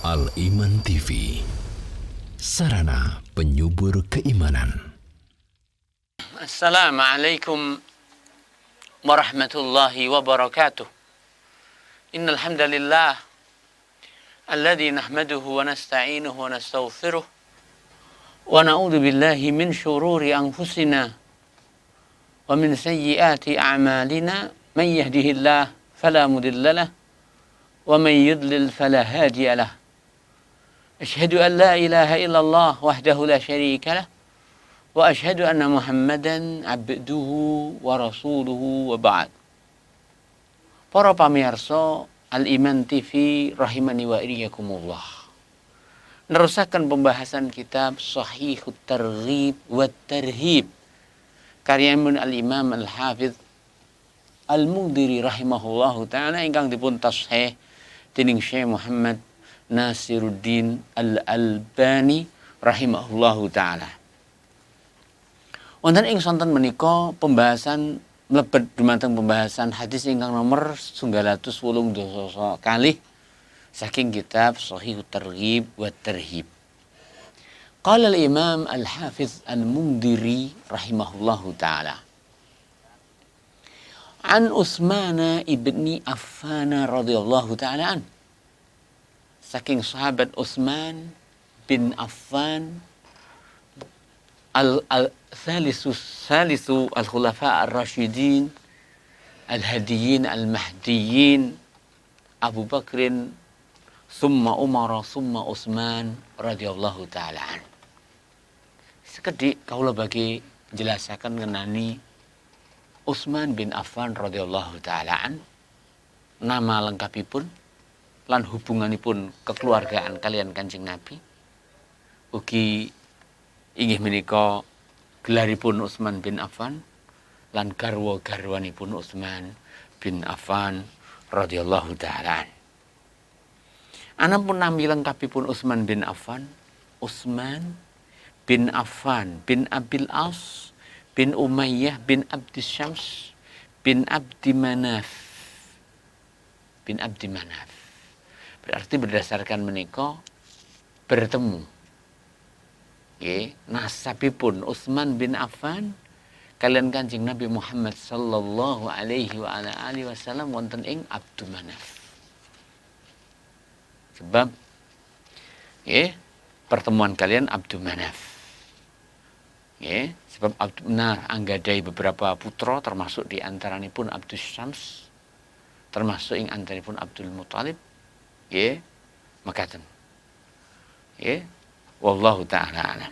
Al-Iman TV, sarana penyubur keimanan. Assalamualaikum warahmatullahi wabarakatuh. Innal hamdalillah alladzi nahmaduhu wa nasta'inuhu wa nastaghfiruh wa na'udzu billahi min shururi anfusina wa min sayyiati a'malina. Man yahdihillahu fala mudilla lahu wa man yudlil fala hadiya lahu. Asyhadu an la ilaha illallah wahdahu la syarika lah wa asyhadu anna Muhammadan abduhu wa rasuluhu wa ba'd. Para pamirsa Al-Iman TV rahimani wa iyyakumullah. Nerusakan pembahasan kitab Shahihut Targhib wa Tarhib karya Al-Imam Al-Hafidz Al-Mundhiri rahimahullahu ta'ala ingkang dipun tashih dening Syekh Muhammad Nasiruddin Al-Albani rahimahullahu ta'ala. Wonten ing sonten menika pembahasan mlebet dumateng pembahasan hadis ingkang nomor 980 kalih saking kitab Shahihut Targhib wa Tarhib. Qala al-Imam Al-Hafidz Al-Mundhiri rahimahullahu ta'ala. An Utsman ibni Affan radhiyallahu ta'ala an. Saking sahabat Utsman bin Affan al-salisu al-khulafa ar-rasyidin al-hadiyyin al-mahdiyyin Abu Bakrin summa Umar summa Utsman radhiyallahu ta'ala an. Sekedhik kaula bagi jelasaken ngenani Utsman bin Affan radhiyallahu ta'ala an, nama lengkapipun lan hubunganipun kekeluargaan kalian Kanjeng Nabi. Ugi inggih menika gelaripun Utsman bin Affan lan garwa-garwanipun Utsman bin Affan radhiyallahu ta'ala an. Anapun nami lengkapipun Utsman bin Affan, Utsman bin Affan bin Abil As bin Umayyah bin Abdis Syams bin Abdi Manaf bin Abdi Manaf. Berarti berdasarkan menika bertemu nasabipun Utsman bin Affan kalian Kanjeng Nabi Muhammad sallallahu alaihi wa ala alihi wasallam wonten ing Abdu Manaf. Sebab pertemuan kalian Abdu Manaf. Sebab Abdu Manaf anggadai beberapa putra termasuk di antaranipun Abdus Syams, termasuk ing antaranipun Abdul Muthalib. Makaten. Wallahu ta'ala alam.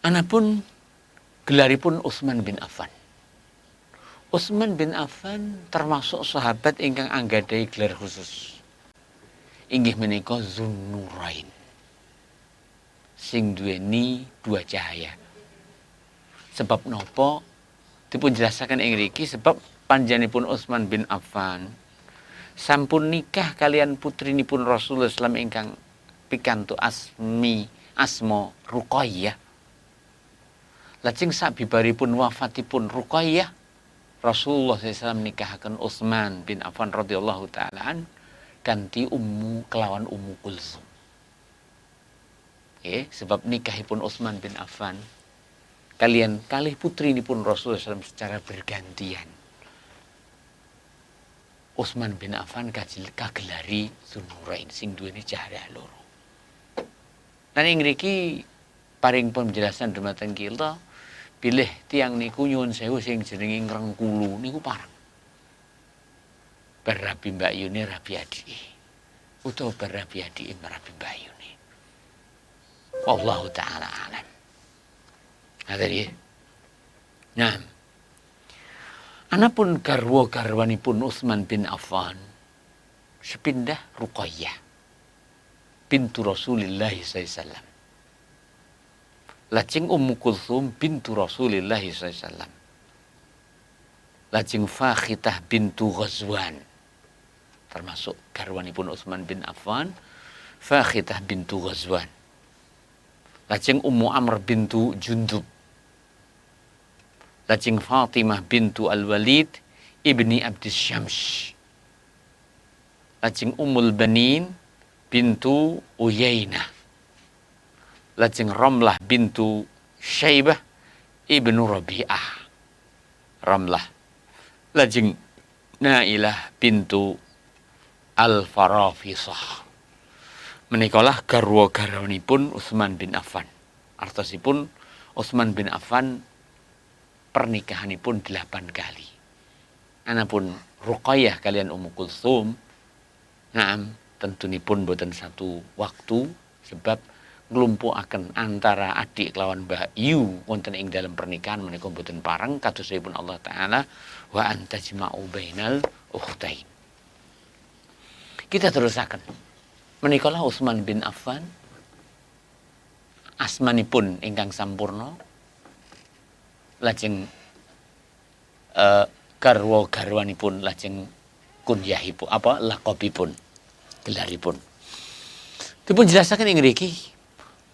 Anapun gelaripun Utsman bin Affan. Utsman bin Affan termasuk sahabat ingkang anggadai gelar khusus. Inggih menika Zunnurain. Sing duweni dua cahaya. Sebab nopo dipun jelasaken ing mriki sebab panjenenganipun Utsman bin Affan sampun nikah kalian putrinipun Rasulullah SAW ingkang pikantu asma Ruqayyah. Lajeng sabibaripun wafatipun Ruqayyah, Rasulullah SAW nikahaken Utsman bin Affan radhiyallahu ta'ala an ganti kelawan Ummu Kulsum. Sebab nikahipun Utsman bin Affan kalian kalih putrinipun Rasulullah SAW secara bergantian. Utsman bin Affan kagelari Zunnurain sing duweni cahaya loro. Lan ing mriki paring penjelasan dumateng kita bilih tiyang niku nyuwun sewu sing jenenge ngrengkulu niku pareng. Berabi mbakyune rabi adike utawa berabi adike rabi mbakyune. Wallahu ta'ala alam. Hadiri. Nah, anapun garwa-garwanipun Utsman bin Affan sepindah Ruqayyah bintu Rasulillah sallallahu. Lajeng Ummu Kulsum bintu Rasulillah sallallahu. Lajeng Fakhitah bintu Ghazwan termasuk garwanipun Utsman bin Affan, Fakhitah bintu Ghazwan. Lajeng Ummu Amr bintu Jundub. Lajeng Fatimah bintu Al-Walid ibni Abdis Syams. lajeng Ummul Banin bintu Uyainah, lajeng Ramlah bintu Syaibah ibnu Rabi'ah, Ramlah, lajeng Nailah bintu Al-Farafisah. Menikalah garwa-garwanipun Utsman bin Affan. Artosipun Utsman bin Affan pernikahanipun 8 kali. Anapun Ruqayyah kalian Ummu Kulsum, naam tentunipun boten satu waktu sebab nglumpukaken antara adik kelawan mbahyu wonten ing dalam pernikahan menika boten pareng kadosipun Allah taala wa antajma'u bainal ukhtain. Kita terusaken. Menikalah Utsman bin Affan asmanipun ingkang sampurna, lajeng garwa-garwanipun lajeng kunyahipun laqabipun, gelaripun. Dipun jelasaken ing mriki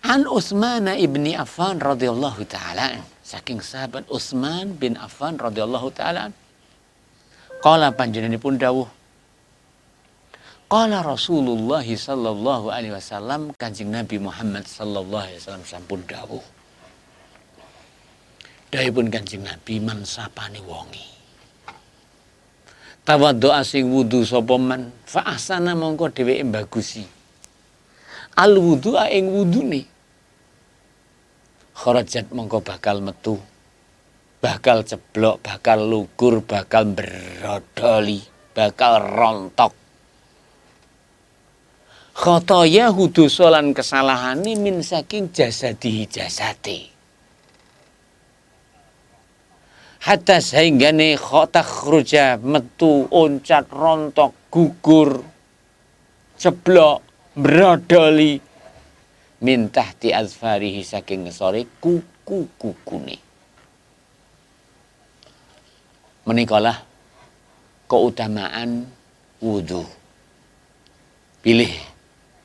an Utsman ibni Affan radhiyallahu taala saking sahabat Utsman bin Affan radhiyallahu taala. Qala panjenenganipun dawuh, qala Rasulullah sallallahu alaihi wasallam, Kanjeng Nabi Muhammad sallallahu alaihi wasallam sampun dawuh. Dawuhipun Kanjeng Nabi, man sapane wonge tawaddoa sing wudu sapa man fa ahsana mongko dheweke bagusi al wudu'a ing wudune, kharajat mongko bakal metu, bakal ceblok, bakal lugur, bakal brodoli, bakal rontok khotoya dosa lan kesalahane min saking jasadihi jasate, hatta sahinggane khotakhruja metu oncat rontok gugur ceblok brodoli min tahti azfarihi saking ngesore kuku-kukune. Menikalah keutamaan wudu. Pilih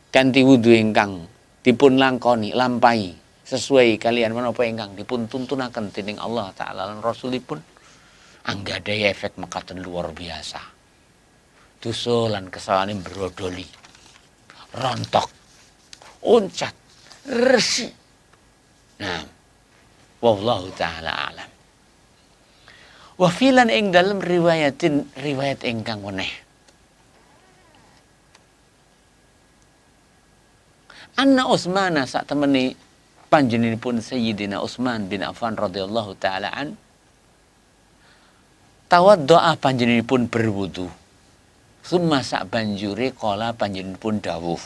kanthi wudu ingkang dipun langkoni lampahi sesuai kalian menapa ingkang dipun tuntunaken dening Allah taala lan rasulipun anggadhahi efek mekaten luar biasa. Dosa lan kesalahane brodoli, rontok, oncat, resi. Nah, wallahu taala alam. Wa filan ing dalem riwayat ingkang weneh anna Utsmana sak temeni panjenenganipun Sayyidina Utsman bin Affan radhiyallahu taala an tawaddoa panjenenganipun berwudu, summa sak banjure kala panjenenganipun dawuh.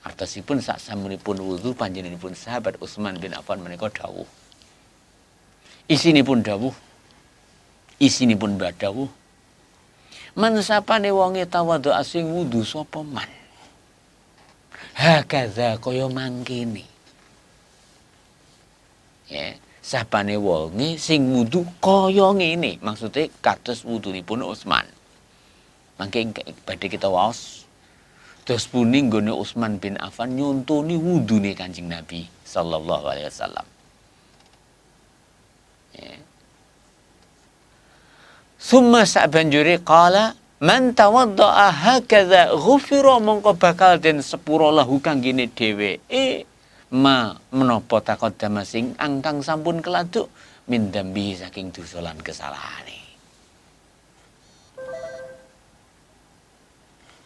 Artosipun sak samunipun wudu panjenenganipun sahabat Utsman bin Affan menika dawuh. Isinipun dawuh, isinipun dawuh, man sapane wonge tawaddoa sing wudu sapa man hakaza kaya mangkene. Ya, sapane wonge sing wudu kaya ngene, maksude kados wudunipun Utsman. Mangke badhe kita waos dos puni nggone Utsman bin Affan nyontoni wudune Kanjeng Nabi sallallahu alaihi wasallam. Ya. Summa sabanjure qala man tawaddoa hakadha ghufira mongko bakal den sepura lahu kanggene dheweke ma menapa taqaddama sing angkang sampun keladuk min dambi saking dosa lan kesalahane.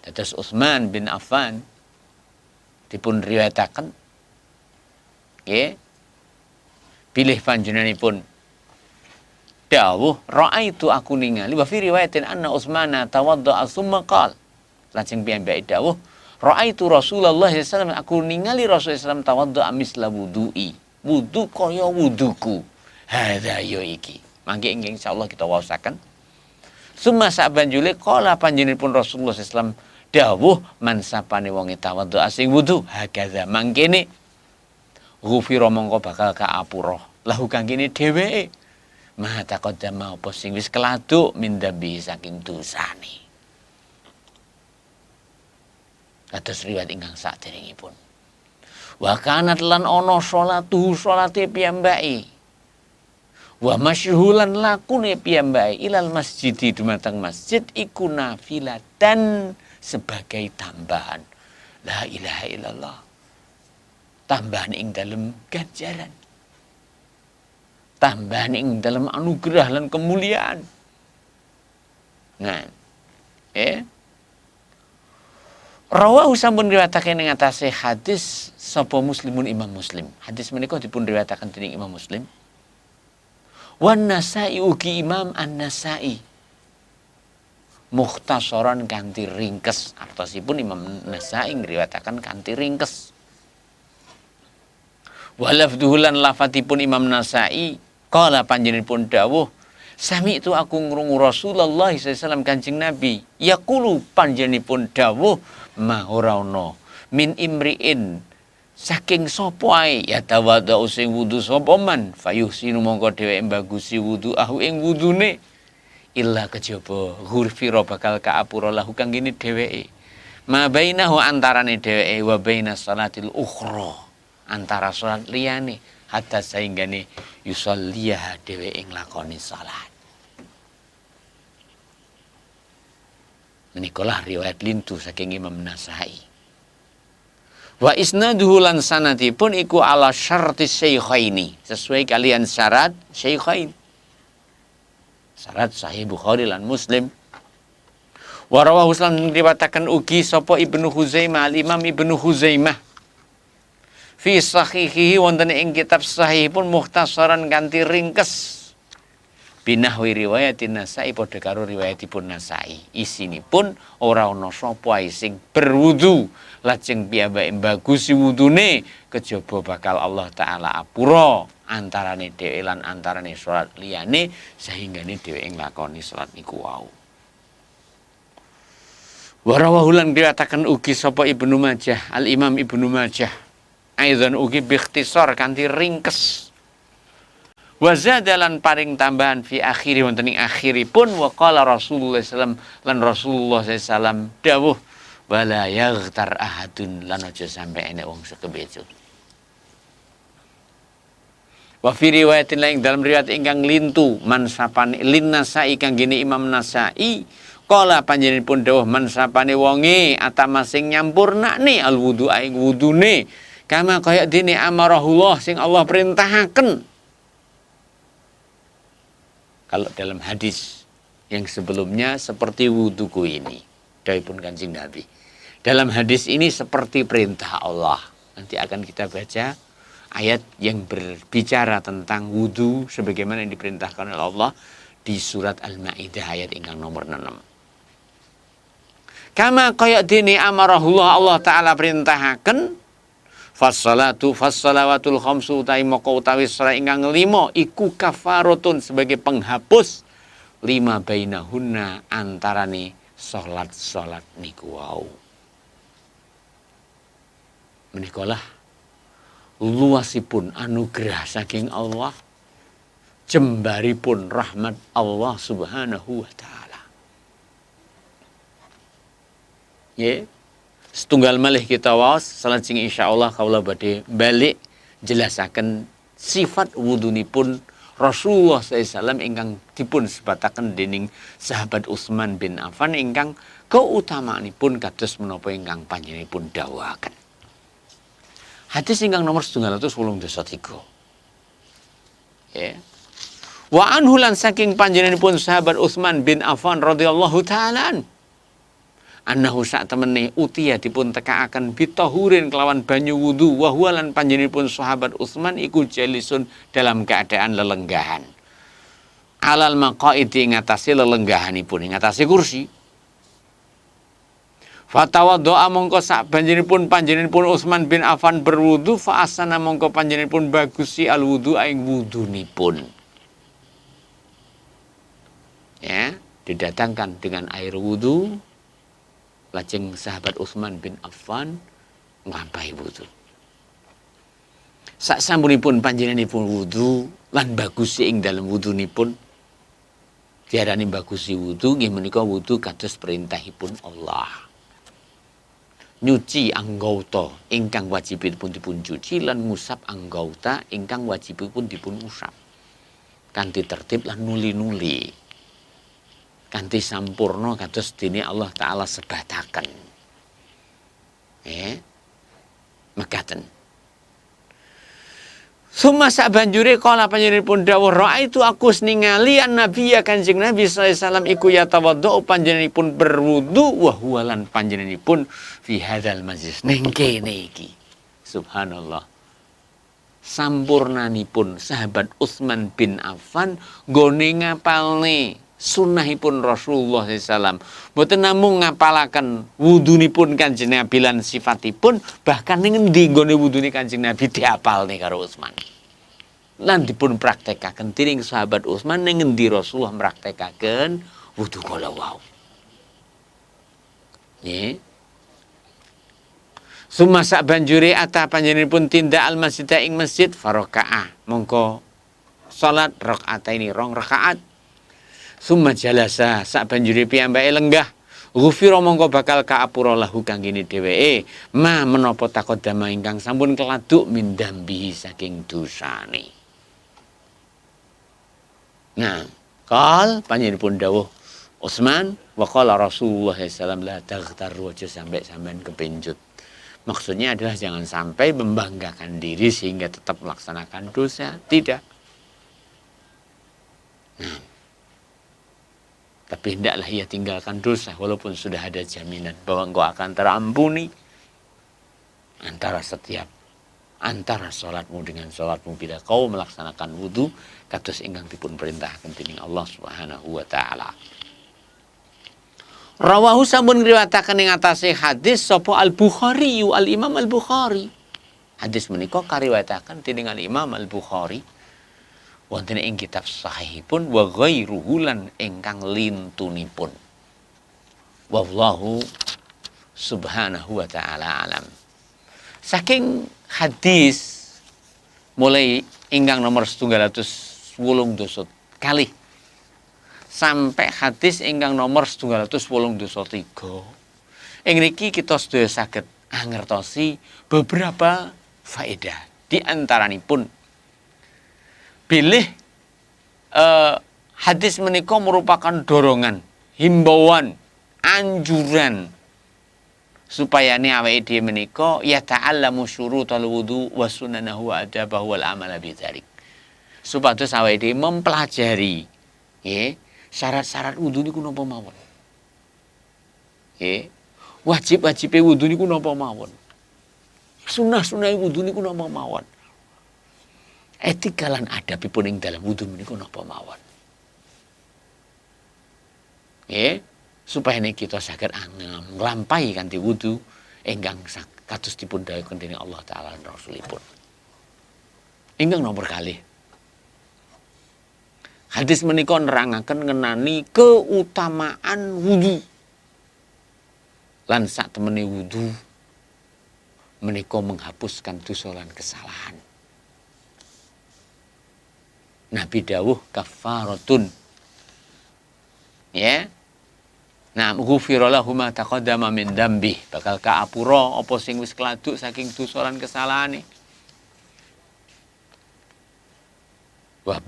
Dados Utsman bin Affan dipun riwayataken nggih pilih panjenenganipun dawuh ra'aitu aku ningali wa fi riwayatin anna Utsmana tawadda'a tsumma qala, lajeng piyambake dawuh ra'aitu Rasulullah sallallahu alaihi wasallam aku ningali Rasulullah sallallahu tawadda'a misla wudu'i, wudu kaya wuduku hadza yo iki. Mangke insyaallah kita waosaken summa sabanjule qala panjenenganipun Rasulullah sallallahu alaihi wasallam dawuh man sapane wonge tawadda'a sing wudu hakaza mangkene ghufira mongko bakal kaapura lahu kangkene dheweke ma taqaddama apa sing wis keladuk min dambi saking dosane. Kados riwayat ingkang saderengipun. Wa kanat lan ana salate piyambake. Wa masyhulan lakune piyambake ilal masjidi dumateng masjid iku nafilatan sebagai tambahan. La ilaha illallah. Tambahan ing dalam ganjaran. Tambahan ing dalam anugerah dan kemuliaan. Nah, Rawahu sampun riwayataken ing atase hadis sapa Muslimun Imam Muslim. Hadis menika dipun riwayataken dening Imam Muslim. Wan Nasa'i ugi Imam An-Nasa'i. Mukhtasaran kanthi ringkes. Artosipun Imam Nasa'i ngriwayataken kanthi ringkes. Walafduhu lan lafadzipun Imam Nasa'i qala panjenenganipun dawuh sami itu aku ngrungu Rasulullah SAW Kanjeng Nabi yaqulu panjenenganipun dawuh ma ora ana min imriin saking sapa ae ya tawadhu sing wudu sapa man fayuhsinu mongko dheweke mbagusi wudu'ahu ing wudune illa kejaba ghurfira bakal kaapura lahu kang ngene dheweke ma bainahu antarane dheweke wa bainas salatil ukhra antara salat liyane hatta sainggane yusolliha dheweke nglakoni salat. Menikalah riwayat lintu saking Imam Nasa'i. Wa isnaduhu lan sanadipun iku ala syarti syaikhaini, sesuai kalian syarat syaikhain. Syarat Sahih Bukhari lan Muslim. Wa rawahu lan riwayataken ugi sapa Ibnu Huzaimah, Al-Imam Ibnu Huzaimah. Fi sahihihi wonten ing kitab sahih pun mukhtasaran ganti ringkes. Binahwi riwayatin Nasa'i padha karo riwayatipun Nasa'i. Isinipun ora ana sapa sing berwudu lajeng piyambake mbagusi wudune kejaba bakal Allah taala apura antarane dhewe lan antarane salat liyane sahinggane dheweke nglakoni salat niku wau. Wa rawahu lan riwayataken ugi sapa Ibnu Majah, Al-Imam Ibnu Majah. Aidon ugi bikhtisar kanthi ringkes. Wa zadalan paring tambahan fi akhiri wonten ing akhiripun wa qala Rasulullah sallallahu lan Rasulullah sallallahu dawuh wala yaghtar ahadun lan aja sampe enek wong sekebejo. Wa fi riwayatin lain dalam riwayat ingkang lintu man sapane lin Nasa'i kang gene Imam Nasa'i qala panjenenganipun dawuh man sapane wonge atama sing nyampurnakne al wudu ing wudune kama kaya dene amarahullah sing Allah perintahaken. Kalau dalam hadis yang sebelumnya seperti wuduku ini, dawuhipun Kanjeng Nabi. Dalam hadis ini seperti perintah Allah. Nanti akan kita baca ayat yang berbicara tentang wudu sebagaimana yang diperintahkan oleh Allah di surat Al-Maidah ayat ingkang nomor 6. Kama kaya dene amarahullah Allah taala perintahaken fassalawatul khamsu utawi salat ingkang 5 iku kafaratun sebagai penghapus lima bainahunna antarane salat niku wau. Menikalah luasipun anugerah saking Allah, jembaripun rahmat Allah Subhanahu wa taala. Setunggal malih kita waos salajeng insyaallah kaula badhe balik jelasaken sifat wudunipun Rasulullah SAW ingkang dipun sebataken dening sahabat Utsman bin Affan ingkang keutamaanipun kados menapa ingkang panjenenganipun dawuhaken. Hadis ingkang nomor 783. Wa anhu lan saking panjenenganipun sahabat Utsman bin Affan radhiyallahu taala annahu sak temene utiya dipun tekaaken bitahurin kelawan banyu wudu wa huwa lan panjenenganipun sahabat Utsman iku jalisun dalam keadaan lelenggahan alal maqaidi ngatasi lelenggahanipun ngatasi kursi fatawaddoa mongko sak panjenenganipun Utsman bin Affan berwudu fa asana mongko panjenenganipun bagusi al wudu ing wudunipun didatangkan dengan air wudu. Lajeng sahabat Utsman bin Affan nglampahi wudu. Sak sampunipun panjenenganipun wudu lan bagusi ing dalem wudunipun diarani bagusi wudu nggih menika wudu kados perintahipun Allah. Nyuci anggota ingkang wajibipun dipun cuci lan ngusap anggota ingkang wajibipun dipun usap. Kanthi tertib lan nuli-nuli. kanthi sampurna kados dene Allah taala sebataken. Mekaten. Summa sabanjure kala panjenenganipun dawuh raaitu aku ningali Nabi ya Kanjeng Nabi sallallahu alaihi wasallam iku yatawaddu panjenenganipun berwudu wa huwa lan panjenenganipun fi hadzal majlis ning kene iki. Subhanallah. Sampurnanipun sahabat Utsman bin Affan nggone ngapalne sunnahipun Rasulullah SAW. Mboten namung ngapalaken wudunipun Kanjeng Nabi lan sifatipun, bahkan ning endi nggone wudune Kanjeng Nabi diapalne karo Utsman. Lan dipun praktekaken dening sahabat Utsman ning endi Rasulullah praktekaken wudu kala wau. Nggih. Summa sabanjure ata panjenenganipun tindak al masjid ing masjid farakaah. Mongko salat rakaat ini 2 rakaat. Summa jalasa sabanjure piyambake lenggah ghufira mongko bakal kaapura lahu kanggene dheweke ma menapa takodama ingkang sampun keladuk min dambihi saking dosane. Nah, kal panjenenganipun dawuh Utsman wa qala Rasulullah sallallahu alaihi wasallam la taghtaru aja sampai sampean kepencut. Maksudnya adalah jangan sampai membanggakan diri sehingga tetap melaksanakan dosa, tidak. Nah, tapi hendaklah ia tinggalkan dosa walaupun sudah ada jaminan bahwa engkau akan terampuni. Antara salatmu dengan salatmu bila kau melaksanakan wudu kados ingkang dipun perintahkan dening Allah Subhanahu wa taala. Rawahu sampun ngriwayataken ing atase hadis sapa Al-Bukhari Al-Imam Al-Bukhari. Hadis menika kariwayataken dening Al-Imam Al-Bukhari wonten ing kitab sahihipun wa ghairuhu lan ingkang lintunipun. Wallahu subhanahu wa ta'ala alam. Saking hadis mulai ingkang nomor 780 kali sampai hadis ingkang nomor 783. Ing niki kita sedaya saged ngertosi beberapa faedah. Di antaranipun bilih hadis menika merupakan dorongan, himbauan, anjuran supaya awake dhewe menika ya ta'allamu syurutal wudu wa sunanahu wa adabahu wal amala bidzalik. Supados awake dhewe mempelajari nggih syarat-syarat wudu niku napa mawon. Nggih, wajib-wajibe wudu niku napa mawon. Sunah-sunah wudu niku napa mawon. Etika lan adabipun ing dalam wudu niku napa mawon. Nggih, supaya kita saged nglampahi kanthi wudu ingkang kados dipun dawuhaken dening Allah taala lan Rasulipun. Ingkang nomor kalih. Hadis menika nerangaken ngenani keutamaan wudu. Lan sak temene wudu menika menghapuskan dosa lan kesalahan. Nabi dawuh kafaratun. Ya. Nah, ghufira lahu ma taqaddama min dambi, bakal kaapura apa sing wis keladuk saking dosa lan kesalahane. Wa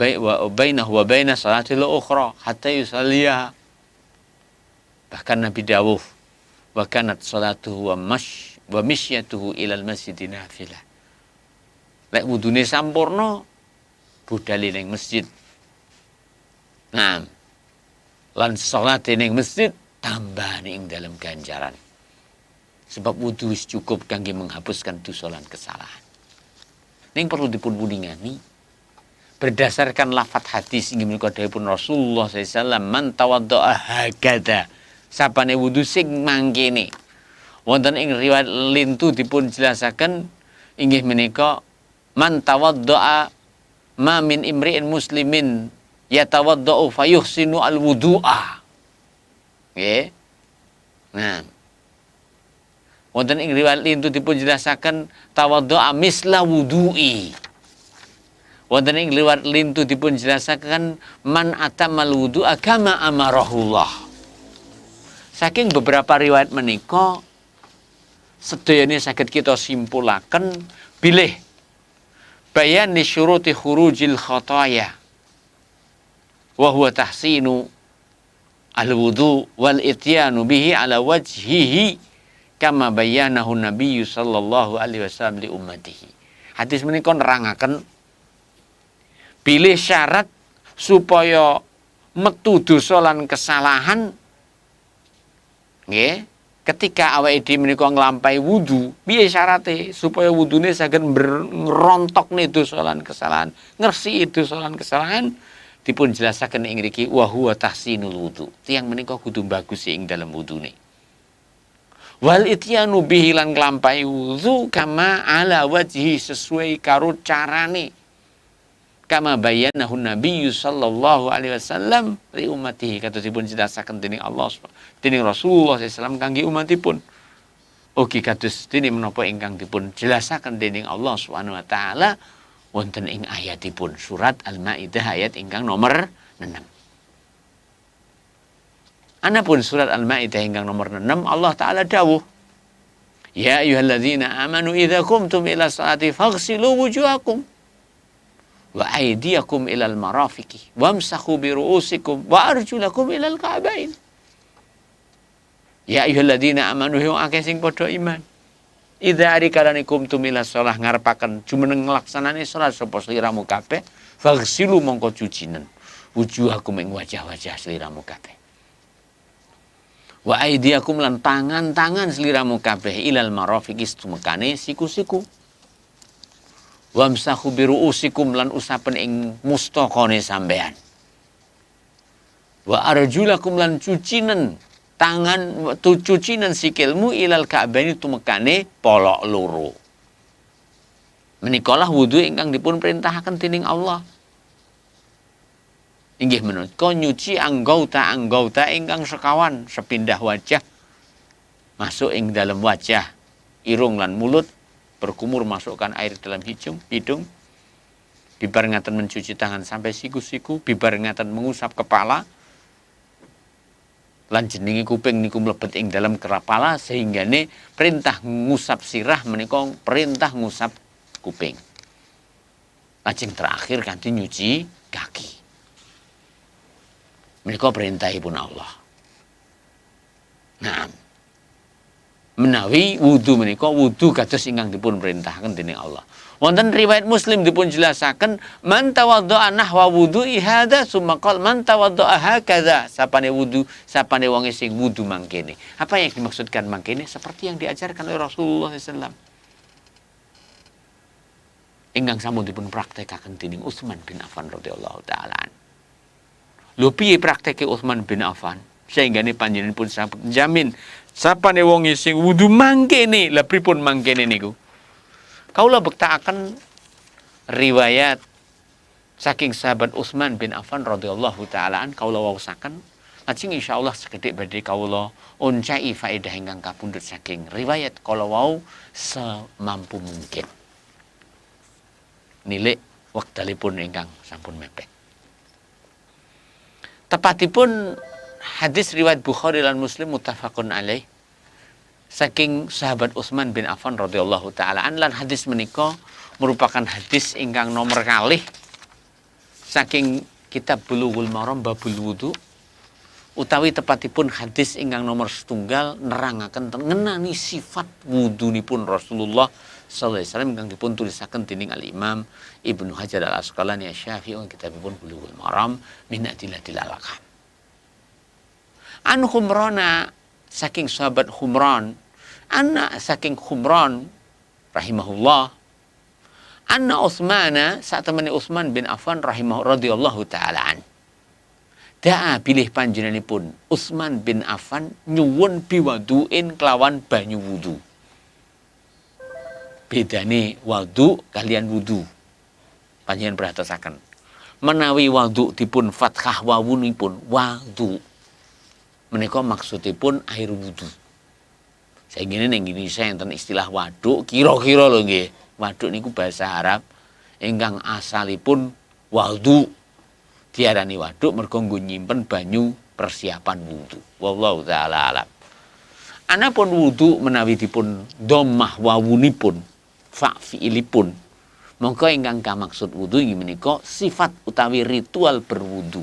bainahu wa baina salatil ukhra hatta yusalliha. Bahkan Nabi dawuh wa kanat salatuhu wa misyatuhu ilal masjid nafilah. Lek wudune sampurna budal ning masjid. Nah, lan salat ning masjid tambah ing dalam ganjaran. Sebab wudu wis cukup kangge menghapuskan dosa lan kesalahan. Ning perlu dipun wuningani berdasarkan lafaz hadis inggih menika dawuhipun Rasulullah sallallahu alaihi wasallam man tawaddaa hakada sapane wudu sing mangkene. Wonten ing riwayat lintu dipun jelasaken inggih menika man tawaddaa ma min imri'in muslimin yatawaddau fayuhsinu al-wudu'a. Nggih. Nah. Wonten ing riwayat lintu dipun jelasaken tawaddaa misla wudu'i. Wonten ing riwayat lintu dipun jelasaken man atamal wudu'a kama amarahullah. Saking beberapa riwayat menika sedayane saged kita simpulaken bilih bayan li syuruti khurujil khotoya wa huwa tahsinu al-wudu wal ityanu bihi ala wajhihi kama bayyanahu Nabi sallallahu alaihi wasallam li ummatihi. Hadis menika nerangaken bilih syarat supaya metu dosa lan kesalahan nggih ketika awake dhewe menika nglampahi wudu, piye syarate supaya wudune saged ngrontokne dosa lan kesalahan, ngresiki dosa lan kesalahan dipun jelasaken ing mriki wa huwa tahsinul wudu. Tiyang menika kudu bagus ing dalam wudune. Wal ityanu bihi lan nglampahi wudu kama ala wajhi sesuai karo carane. Kama bayyanahu Nabi sallallahu alaihi wasallam li ummatihi katosipun jelasaken dening Allah dening Rasulullah sallallahu kangge umatipun. Ugi kados dene menapa ingkang dipun jelasaken dening Allah Subhanahu wa taala wonten ing ayatipun surat Al-Maidah ayat ingkang nomor 6. Anapun surat Al-Maidah ingkang nomor 6 Allah taala dawuh ya ayyuhalladzina amanu idza qumtum ila sholati faghsilu wujuhakum wa aydiyakum ilal marafiqi wamsahu bi ru'usikum wa arjulakum ilal ka'bain. Ya ayyuhalladzina amanu ing akeh sing padha iman. Idza arikalanikum tumila shalah ngarepaken jumeneng nglaksanane salat sapa sliramu kabeh faghsilu mongko cucinen wujuhakum ing wajah-wajah sliramu kabeh. Wa aydiyakum lan tangan-tangan sliramu kabeh ilal marafiqi tumekane siku-siku. Wamsahu biru'usikum lan usapen ing mustakane sampean. Wa arjulakum lan cucinen tangan cucinen sikilmu ilal ka'baini tumekane polok loro. Menikalah wudu ingkang dipun perintahaken dening Allah. Inggih menika nyuci anggota ingkang sekawan sepindah wajah masuk ing dalam wajah, irung lan mulut. Berkumur masukkan air dalam hidung, bibar ngaten mencuci tangan sampai siku-siku, bibar ngaten mengusap kepala, lan jenenge kuping niku mlebet ing dalam kepala sehingga ne perintah ngusap sirah menika perintah ngusap kuping. Lajeng terakhir kanthi nyuci kaki. Menika perintahipun Allah. Nah, menawi wudu menika wudu kados ingkang dipun perintahaken dening Allah. Wonten riwayat Muslim dipun jelasaken man tawaddo'a nahwa wudu'i hadza summa qala man tawaddo'a hakadza sapane wudu sapane wong sing wudu mangkene. Apa yang dimaksudkan mangkene? Seperti yang diajarkan oleh Rasulullah SAW. Ingkang sampun dipun praktekaken dening Utsman bin Affan radhiyallahu taala. Lho piye prakteke Utsman bin Affan? Sehingga ini panjenengan pun sampun jamin sapane wong sing wudu mangkene, lha pripun mangkene niku? Kaula bektakaken riwayat saking sahabat Utsman bin Affan radhiyallahu taala an kaula waosaken lajeng insyaallah sekedhik badhe kaula oncai faedah ingkang kapundhut saking riwayat kala wau semampu mungkin. Nilai wektalipun ingkang sampun mepet. Tepatipun hadis riwayat Bukhari lan Muslim muttafaqun alaih saking sahabat Utsman bin Affan radhiyallahu taala an lan hadis menika merupakan hadis ingkang nomor kalih saking kitab Bulughul Maram babul wudu utawi tepatipun hadis ingkang nomor setunggal nerangaken ngenani sifat wudunipun Rasulullah sallallahu alaihi wasallam ingkang dipun tulisaken dening Al-Imam Ibnu Hajar Al-Asqalani Asy-Syafi'i ing kitabipun Bulughul Maram min adillatil ahkam. An Humrana saking sahabat Humran, anna saking Humran rahimahullah, anna Utsmana saat temani Utsman bin Affan radhiyallahu taala an. Da'a bilih panjenenganipun Utsman bin Affan nyuwun biwaduin kelawan banyu wudu. Bedane wudu kalian wudu. Panjenengan perhatosaken. Menawi wudu dipun fathah wawunipun wudu. Menika maksudipun air wudu. Saiki ning Indonesia enten istilah waduk, kira-kira lho nggih. Waduk niku bahasa Arab ingkang asalipun wudu. Diarani waduk mergo nggo nyimpen banyu persiapan wudu. Wallahu taala alam. Anapun wudu menawi dipun dhammah wawunipun, fa fi'ilipun. Mongko ingkang kamaksud wudu inggih menika sifat utawi ritual berwudu.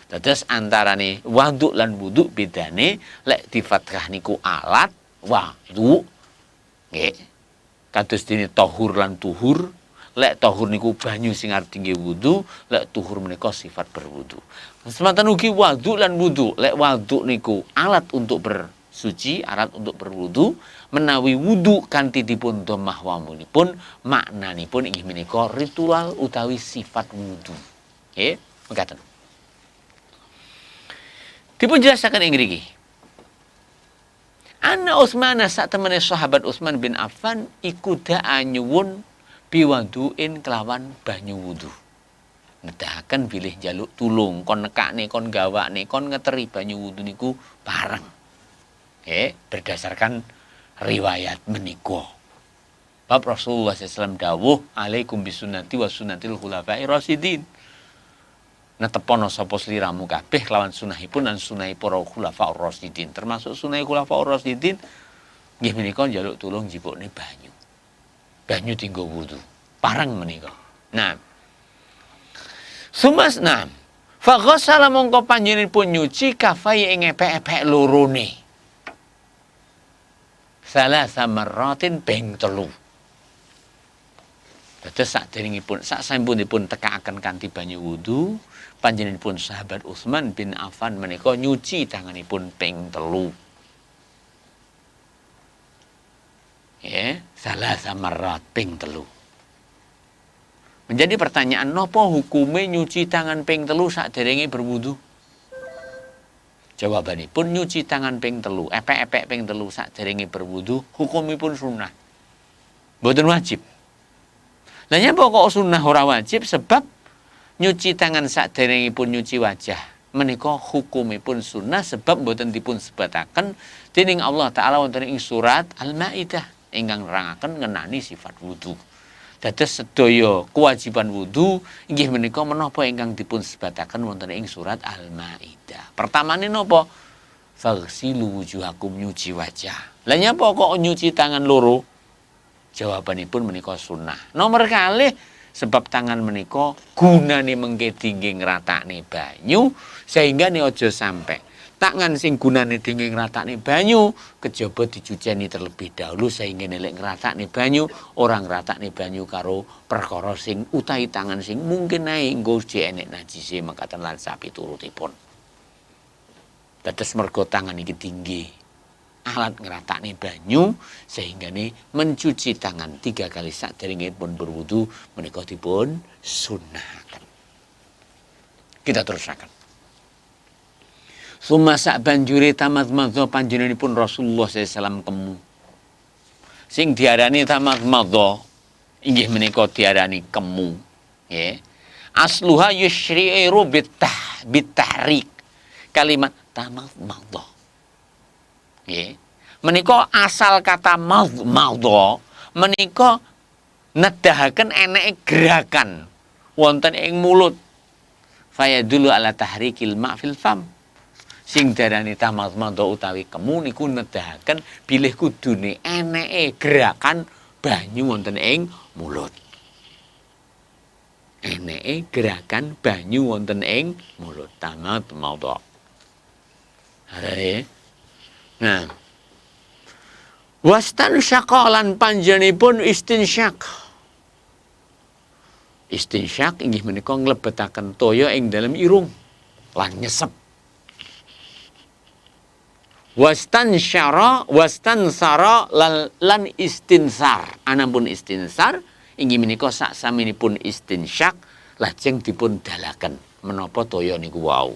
Dados antarane wadhu lan wudu bedane lek di fathah niku alat wadhu nggih. Kados dene tahur lan tuhur. Lek tahur niku banyu sing arep tinggi wudu, lek tuhur menika sifat berwudu. Semanten ugi wadhu lan wudu. Lek wadhu niku alat untuk bersuci, alat untuk berwudu, menawi wudu kanthi dipun dhammah wamunipun maknanipun inggih menika ritual utawi sifat wudu. Nggih, mekaten. Dipun jelasaken ing mriki. Anna Utsman sak temene sahabat Utsman bin Affan iku da'a nyuwun biwaduin kelawan banyu wudu. Nedahaken bilih jaluk tulung kon nekakne kon gawakne kon ngeteri banyu wudu niku bareng. Berdasarkan riwayat menika. Bab Rasulullah SAW dawuh alaikum bisunnati wa sunnatil khulafair rasyidin. Netepono sapa sliramu kabeh kelawan sunahipun lan sunahi para khulafaur rasyidin. Termasuk sunahi khulafaur rasyidin nggih menika njaluk tulung jipukne banyu. Banyu tinggo wudu. Parang menika. Nah. Sumasna. Fa ghassala mongko panjenenganipun nyuci kafai ing epek-epek lorone. Salasa marratin ping 3. Dados saderengipun sasampunipun tekakaken kanthi banyu wudu, panjenenganipun sahabat Utsman bin Affan menika nyuci tanganipun ping 3. Salasa marrat ping 3. Menjadi pertanyaan, napa hukume nyuci tangan ping 3 saderenge berwudu? Jawabanipun nyuci tangan ping 3, epek-epek ping 3 saderenge berwudu, hukumipun sunnah. Mboten wajib. Lah nyapa kok sunnah ora wajib? Sebab nyuci tangan saderengipun nyuci wajah menika hukumipun sunnah sebab mboten dipun sebataken dening Allah Ta'ala wonten ing surat Al-Maidah ingkang nerangaken ngenani sifat wudu. Dados sedaya kewajiban wudu inggih menika menapa ingkang dipun sebataken wonten ing surat Al-Maidah. Pertamane napa? Faghsilu wujuhakum nyuci wajah. Lah nyapa kok nyuci tangan loro? Jawabanipun menika sunnah. Nomor kalih sebab tangan menika gunane mengke dingge ngratakne banyu sehingga ne aja sampai tangan sing gunane dingge ngratakne banyu kejaba dicuceni terlebih dahulu sehingga nelek ngratakne banyu orang ngratakne banyu karo perkara sing utahi tangan sing mungkin ae engko enek najise mekaten lan sapiturutipun. Dados mergo tangan iki dingge alat ngeratakne banyu sehingga nih mencuci tangan 3 kali saderengipun berwudu menika dipun sunnahaken. Kita terusaken. Sumasa banjure tamadmadha panjenenganipun Rasulullah SAW kemu. Sing diarani tamadmadha inggih menika diarani kemu, nggih. Asluha yusyri'u bitahrik. Kalimat tamadmadha. Menika asal kata madha menika nedahaken eneke gerakan wonten ing mulut. Fayadullu ala tahrikil ma' fil fam. Sing darani tamadmadha utawi kemu niku nedahaken bilih kudune eneke gerakan banyu wonten ing mulut. Eneke gerakan banyu wonten ing mulut. Tamadmadha. Nah, wastansyaqa lan panjenenganipun istinsyak. Istinsyak inggih menika nglebetaken toya ing dalam irung lan nyesep. Wastansara lan istinsar. Anapun istinsar inggih menika saksaminipun istinsyak lajeng dipun dalaken menapa toya niku wau.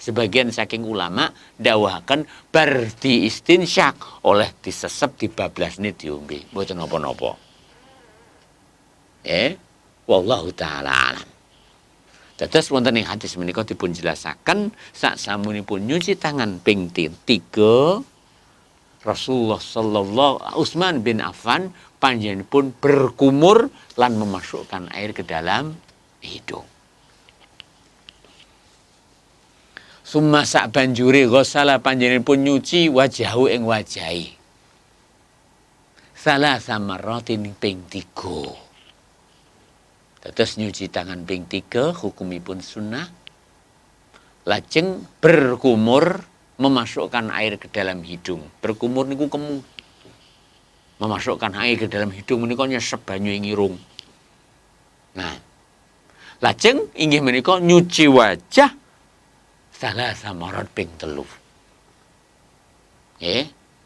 Sebagian saking ulama dawahaken bar diistinsyak oleh disesep dibablasne diombe. Mboten napa-napa. Wallahu taala alam. Dados wonten ing hadis menika dipun jelasaken saksamunipun nyuci tangan ping 3 Rasulullah sallallahu Utsman bin Affan panjenenganipun berkumur lan memasukkan air ke dalam hidung. Summa sak banjure ghassala panjenenganipun nyuci wajahu ing wajahi. Salasa marratin ping 3. Dados nyuci tangan ping 3 hukumipun sunnah. lajeng berkumur memasukkan air ke dalam hidung. Berkumur niku kemu. Memasukkan air ke dalam hidung menika nyesep banyu ing irung. Nah, lajeng inggih menika nyuci wajah salah samarat ping 3.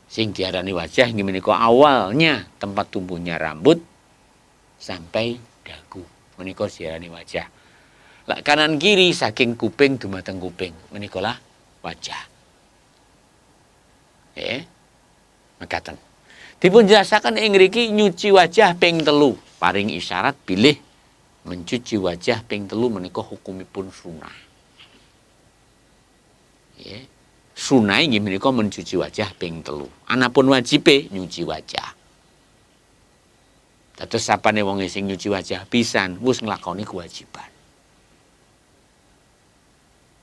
Sing diarani wajah inggih menika awalnya tempat tumbuhnya rambut sampai dagu. Menika diarani wajah. Lah kanan kiri saking kuping dumateng kuping menika lah wajah. Mekaten. Dipun jelasaken ing ngriki nyuci wajah ping 3. Paring isyarat bilih mencuci wajah ping 3 menika hukumipun sunah. Sunah inggih menika mencuci wajah ping 3. Anapun wajibe nyuci wajah. Dados sapane wong sing nyuci wajah pisan wis nglakoni kewajiban.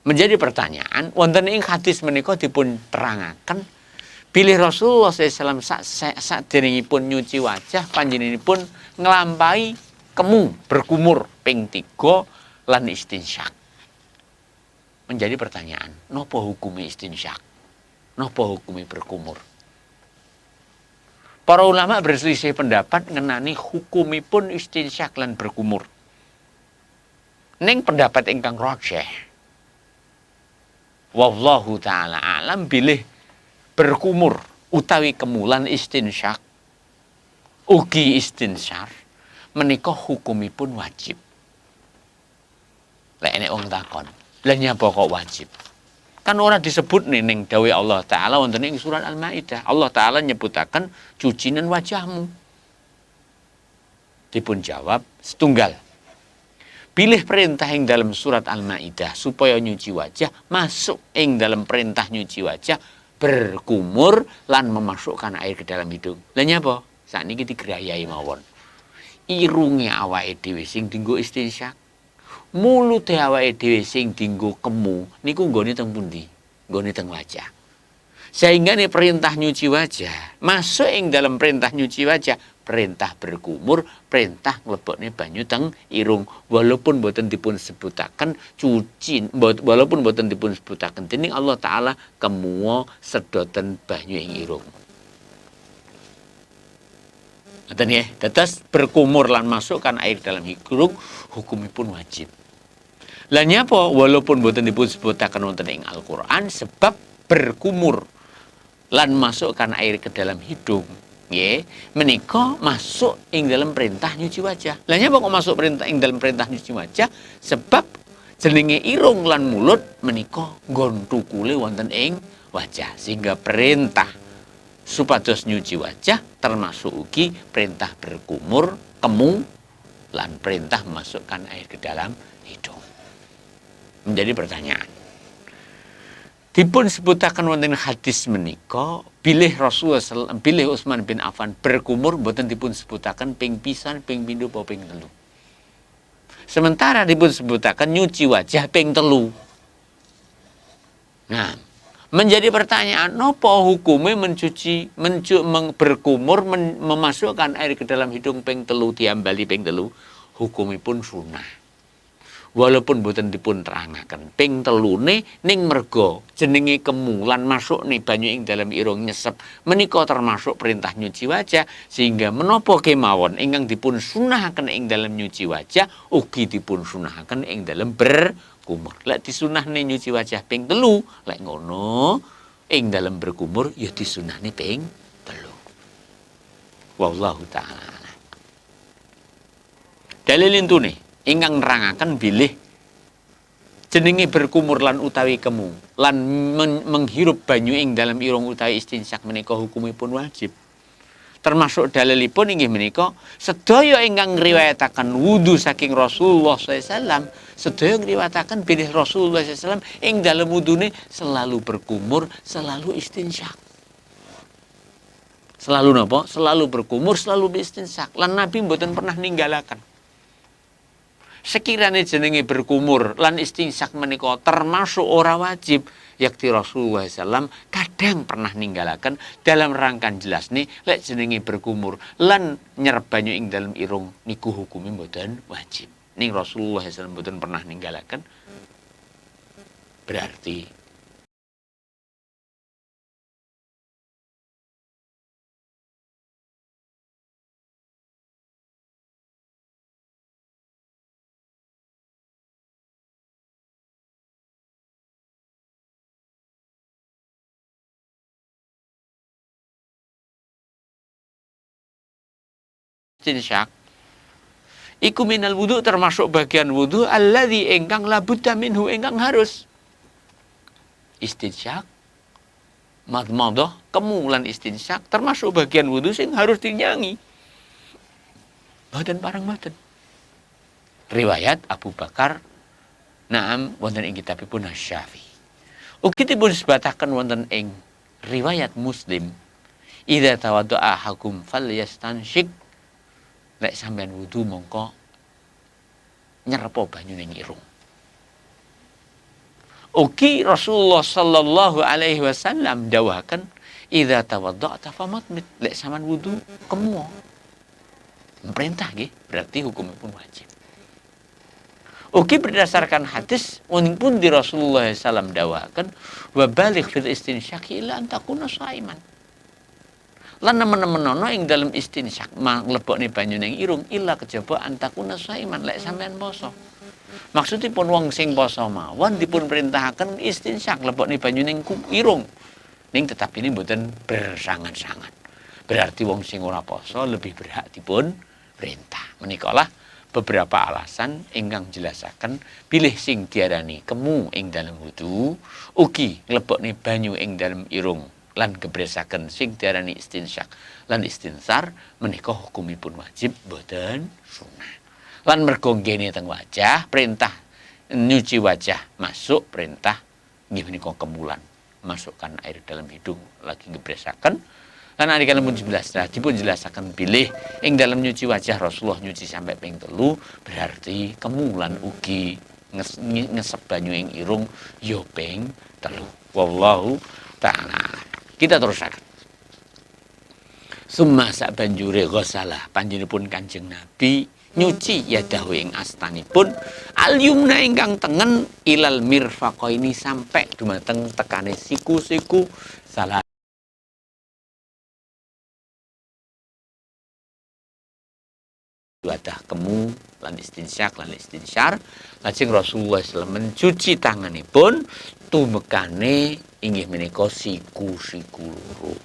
Menjadi pertanyaan, wonten ing hadis menika dipun terangaken bilih Rasulullah SAW saderengipun nyuci wajah panjenenganipun nglampahi kemu berkumur ping 3 lan istinsyak. Menjadi pertanyaan, napa hukume istinsyak? Napa hukume berkumur? Para ulama berselisih pendapat ngenani hukumipun istinsyak lan berkumur. Ning pendapat ingkang rajih, wallahu taala alam, bilih berkumur utawi kemulan istinsyak ugi istinsyar menika hukumipun wajib. Lek nek wong takon, lha nyapa kok wajib? Kan ora disebut ning dawuh Allah taala wonten ing surat Al-Maidah. Allah taala nyebutaken cucinan wajahmu. Dipun jawab setunggal. Pilih perintah ing dalam surat Al-Maidah supaya nyuci wajah, masuk ing dalam perintah nyuci wajah berkumur lan memasukkan air ke dalam hidung. Lah nyapa? Sakniki digrayai mawon. Irunge awake dhewe sing dienggo istinsyak, mulute awake dhewe sing dienggo kemu niku nggone teng pundi? Nggone teng wajah. Sehingga nih perintah nyuci wajah masuk ing dalam perintah nyuci wajah, perintah berkumur, perintah nglebokne banyu teng irung, walaupun boten dipun sebutaken cuci, walaupun boten dipun sebutaken dening Allah taala kemuwa sedoten banyu ing irung. Ngoten nggih, dados berkumur lan masukkan air dalam irung hukumipun wajib. Lah nyapa walaupun boten dipun sebutaken wonten ing Al-Qur'an, sebab berkumur lan masukkan air ke dalam hidung, menika masuk ing dalam perintah nyuci wajah. Lah nyapa kok masuk perintah ing dalam perintah nyuci wajah? Sebab jenenge irung lan mulut menika nggon tukule wonten ing wajah, sehingga perintah supados nyuci wajah termasuk ugi perintah berkumur, kemu lan perintah masukkan air ke dalam hidung. Menjadi pertanyaan, dipun sebutaken wonten hadis menika bilih Rasulullah bilih Utsman bin Affan berkumur boten dipun sebutaken ping pisan, ping pindho apa ping 3. Sementara dipun sebutaken nyuci wajah ping 3. Nah, menjadi pertanyaan, napa hukume berkumur memasukkan air ke dalam hidung ping 3 diambali ping 3? Hukumipun sunah. Walaupun boten dipun terangaken ping 3ne ning merga jenenge kemu lan masukne banyu ing dalam irung nyesep menika termasuk perintah nyuci wajah, sehingga menapa kemawon ingkang dipun sunahaken ing dalam nyuci wajah ugi dipun sunahaken ing dalam berkumur. Lek disunahne nyuci wajah ping 3, lek ngono ing dalam berkumur ya disunahne ping 3. Wallahu taala. Dalil intune ingkang nerangaken bilih jenenge berkumur lan utawi kemu lan menghirup banyu ing dalam irung utawi istinsyak menika hukumipun wajib. Termasuk dalilipun inggih menika sedaya ingkang ngriwayataken wudu saking Rasulullah SAW, sedaya ngriwayataken bilih Rasulullah SAW ing dalam wudune selalu berkumur, selalu istinsyak. Selalu napa? Selalu berkumur, selalu istinsyak. Lan Nabi mboten pernah ninggalaken. Sekiranya jenenge berkumur lan istinsyak menika termasuk ora wajib, yakti Rasulullah SAW kadang pernah ninggalaken dalam rangkan jelas nih lek jenenge berkumur lan nyerep banyu ing dalam irung niku hukumnya mboten wajib. Ning Rasulullah SAW mboten pernah ninggalaken Berarti istinsyak iku minal wudu, termasuk bagian wudu alladzi ingkang labudda minhu, ingkang harus. Istinsyak, madmadah, kemulan istinsyak termasuk bagian wudu sing harus dinyangi. Boten parang boten. Riwayat Abu Bakar, naam wonten ing kitabipun Asy-Syafi'i. Ugi dipun sebataken wonten ing riwayat Muslim, idza tawaddaa ahakum falyastansyik, lek sampean wudu mongko nyerepo banyu ning irung. Ugi Rasulullah sallallahu alaihi wasallam dawuhaken, idza tawadda'ta famatmit, lek sampean wudu kemuo. Perintah nggih, berarti hukumipun wajib. Ugi berdasarkan hadis wonten pun di Rasulullah sallallahu dawuhaken, wa baligh fil istinsyaqi illa an takuna shaiman. Lan nemen-nemenono ing dalem istinsyak mlebokne banyu ning irung illa kejaba antakuna shaiman, lek sampean poso. Maksudipun wong sing poso mawon dipun perintahaken istinsyak lebokne banyu ning irung. Ning tetap ini mboten bersangan-sangan. Berarti wong sing ora poso lebih berhak dipun perintah. Menikalah beberapa alasan ingkang jelasaken pilih sing diarani kemu ing dalem wudu, ugi nglebokne banyu ing dalem irung lan gebresaken sing diarani istinsyak lan istinsar menika hukumipun wajib boten sunah. Lan mergo nggene teng wajah, perintah nyuci wajah masuk, perintah nggih menika kemulan masukkan air dalam hidung lagi gebresaken. Lan nalika pun dipun jelasaken pilih ing dalam nyuci wajah Rasulullah nyuci sampai ping 3, berarti kemulan ugi ngesep banyu ing irung ya ping 3. Wallahu ta'ala. Kita terusaken. Summa sak banjure ghasalah panjenenganipun Kanjeng Nabi nyuci yadahu ing astanipun al-yumna ingkang tengen ilal mirfaqaini sampai dumateng tekane siku-siku salah wadah kemu lan istinsyak lan istinsyar. Lajeng Rasulullah SAW mencuci tanganipun tumekane inggih menika siku-siku loro.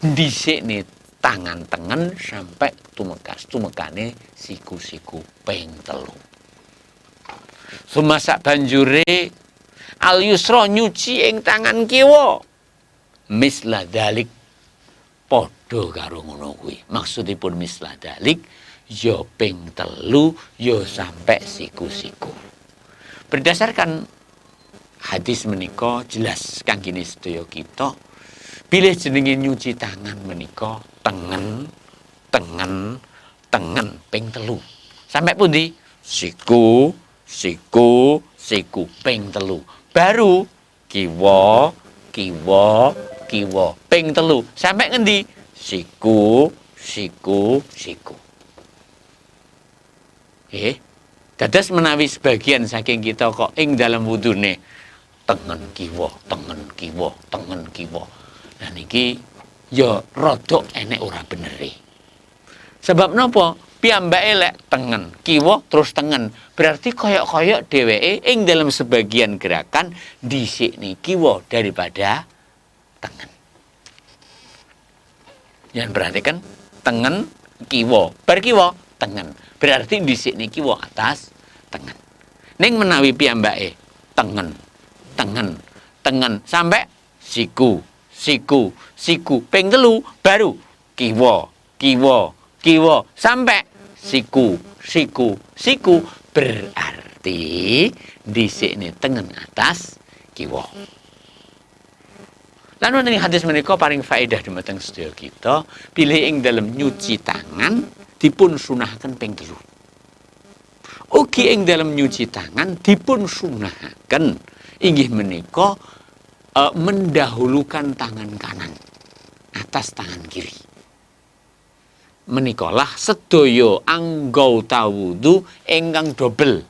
Dhisikne tangan tengen sampai tumekane siku-siku ping 3. Sumasak banjure al yusra nyuci ing tangan kiwa misla dalik padha karo ngono kuwi. Maksudipun misla dalik ya ping 3 ya sampai siku-siku. Berdasarkan hadis menika jelas kanggene sedaya kita pilih jenenge nyuci tangan menika tengen ping 3. Sampai pundi? Siku ping 3. Baru kiwa ping 3. Sampai ngendi? Siku. Dados menawi sebagian saking kita kok ing dalam wudune tengen kiwa. Nah niki ya rada enek ora benere. Sebab napa? Piyambake lek tengen kiwa terus tengen, berarti koyok-koyok dheweke ing dalam sebagian gerakan dhisikne kiwa daripada tengen. Yang berarti kan tengen kiwa, bar kiwa tengen. Berarti dhisikne kiwa atas tengen. Ning menawi piyambake tengen sampai siku ping 3 baru kiwa sampai siku berarti dhisikne tengen atas kiwa. Lan wonten ing hadis menika paring faedah dumateng sedaya kita pilih ing dalem nyuci tangan dipun sunahaken ping 3. Ugi ing dalem nyuci tangan dipun sunahaken inggih menika mendahulukan tangan kanan atas tangan kiri. Menikalah sedaya anggota wudu ingkang dobel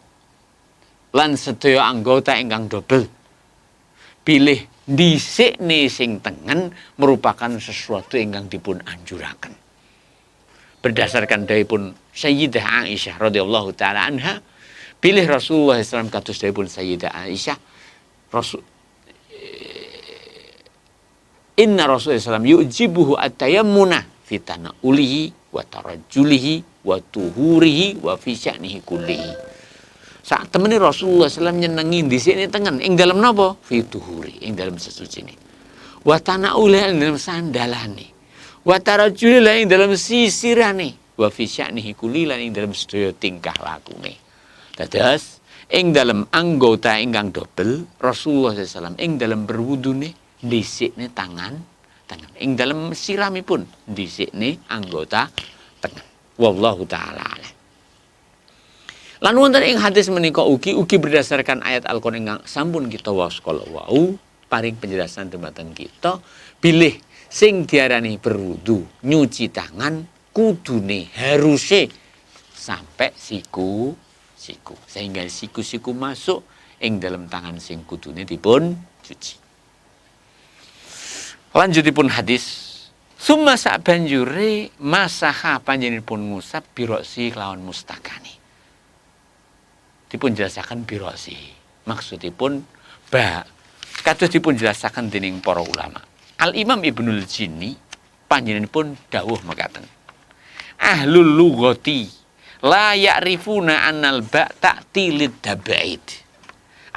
lan sedaya anggota ingkang dobel. Pilih dhisikne sing tengen merupakan sesuatu ingkang dipun anjuraken. Berdasarkan dawuhipun Sayyidah Aisyah radhiyallahu taala anha, pilih Rasulullah SAW kados dawuhipun Sayyidah Aisyah, Inna Rasulullah SAW yu'jibuhu at-tayammuna fi tanaulihi wa tarajjulihi wa tuhurihi wa fi sya'nihi kullihi. Saat temene Rasulullah SAW nyenengi dhisikne tengen ing dalem napa? Fi tuhuri, ing dalem sesucine. Wa tanaulihi ing dalem sandalane. Wa tarajjulihi ing dalem sisirane. Wa fi sya'nihi kullihi ing dalem sedaya tingkah lakune. Dados ing dalem anggota ingkang dobel Rasulullah SAW ing dalem berwudune dhisikne tangan. Ing dalem siramipun dhisikne anggota tangan. Wallahu taala alam. Lan wonten ing hadis menika ugi berdasarkan ayat Al-Qur'an ingkang sampun kita waos kala wau paring penjelasan dumateng kita, bilih sing diarani berwudu nyuci tangan kudune haruse sampai siku sehingga siku masuk ing dalam tangan sing kudune dipun cuci. Lanjutipun hadis, summa sabanjure masaha panjenenganipun ngusap biroksi lawan mustakane. Dipun jelasaken biroksi. Maksudipun kados dipun jelasaken dening para ulama. Al Imam Ibnul Jinni panjenenganipun dawuh mekaten. Ahlul lughati la ya'rifuna annal ba' ta'ti lid-daba'id.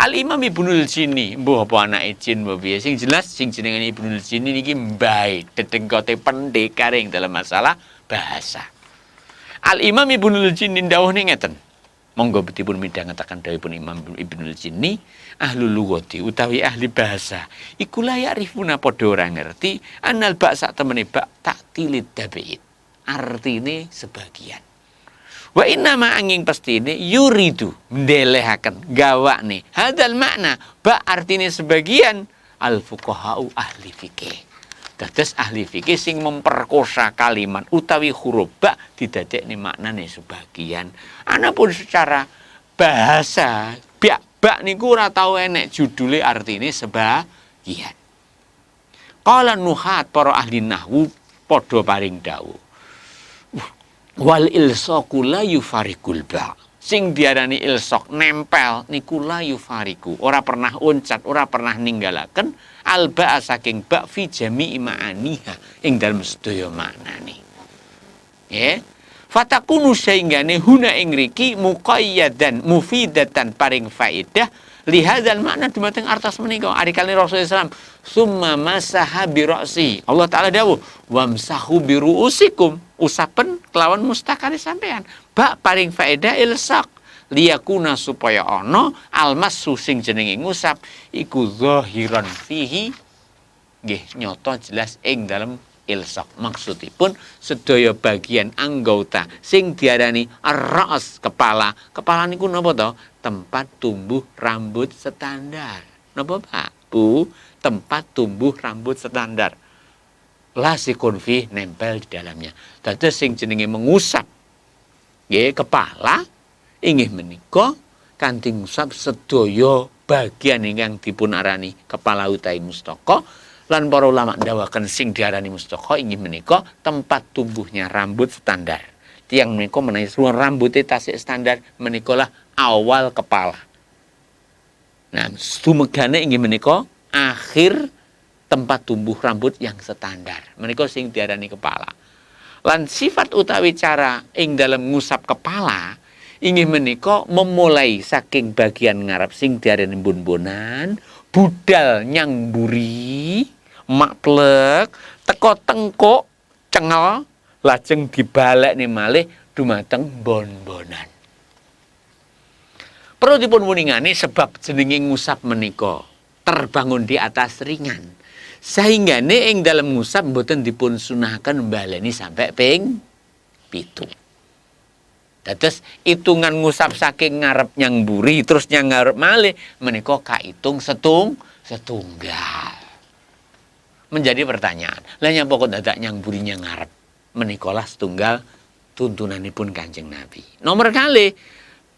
Al-Imam Ibnul Jinni, mbuh apa anake jin mbah piye, sing jelas sing jenengane Ibnul Jinni niki mbae dedengkote pendekar ing dalam masalah bahasa. Al-Imam Ibnul Jinni dawuh ngeten. Monggo dipun midhangetaken dawuhipun Imam Ibnul Jinni, ahlul lughati utawi ahli bahasa iku layak rifuna padha ora ngerti annal ba' sak temene ba' ta'tilid dabi'id. Artine sebagian. Wa inna ma angin pastine yuridu ndelehaken gawakne hadal makna ba artine sebagian al fuqahau ahli fikih. Dados ahli fikih sing memperkosa kalimat utawi huruf ba didadekne maknane sebagian. Anapun secara bahasa ba niku ora tau enek judule artine sebagian. Qala nuhat para ahli nahwu padha paring dawuh. Wal ilsaqu la yufarikul ba. Sing diarani ilsaq nempel niku la yufariku. Ora pernah uncat, ora pernah ninggalaken al ba saking ba fi jami'i ma'aniha ing dalem sedaya maknane. Ya. Fatakunu sainggane huna ing riki muqayyadan mufidatan paring faedah lihadzal makna dumateng artos menika. Ari kalih Rasulullah SAW summa masaha bi ra'si. Allah taala dawuh wamsahu bi ru'usikum. Usapen kelawan mustakane sampean. Bak paring faedah ilsaq liyakuna supaya ana almasu sing jenenge ngusap iku zahiran fihi nggih nyata jelas ing dalem ilsaq. Maksudipun sedaya bagian anggota sing diarani ar-ra's kepala. Kepala niku napa to? Tempat tumbuh rambut standar. Napa Pak? Bu, tempat tumbuh rambut standar. Lasikun fi nempel di dalamnya. Dados sing jenenge mengusap nggih kepala inggih menika kanthi ngusap sedaya bagian ingkang dipun arani kepala utawi mustaka lan para ulama ndawaken sing diarani mustaka inggih menika tempat tumbuhnya rambut standar. Tiyang menika menawi rambute tasik standar menikalah awal kepala. Nah, sumegane inggih menika akhir tempat tumbuh rambut yang standar. Menika sing diarani kepala. Lan sifat utawi cara ing dalam ngusap kepala inggih menika memulai saking bagian ngarep sing diarani bun-bunan, budal nyang mburi, maklek, teko tengkuk, cengel, lajeng dibalekne malih dumateng bon-bonan. Perlu dipun wuningani sebab jenenge ngusap menika terbangun di atas ringan. Sehingga ing dalam ngusap mboten dipun sunahaken baleni sampai ping 7. Dados hitungan ngusap saking ngarep nyang mburi terus nyang ngarep malih menika kaitung setunggal. Menjadi pertanyaan, lah nyapa kok dadak nyang mburi nyang ngarep? Menikalah setunggal tuntunanipun Kanjeng Nabi. Nomor kali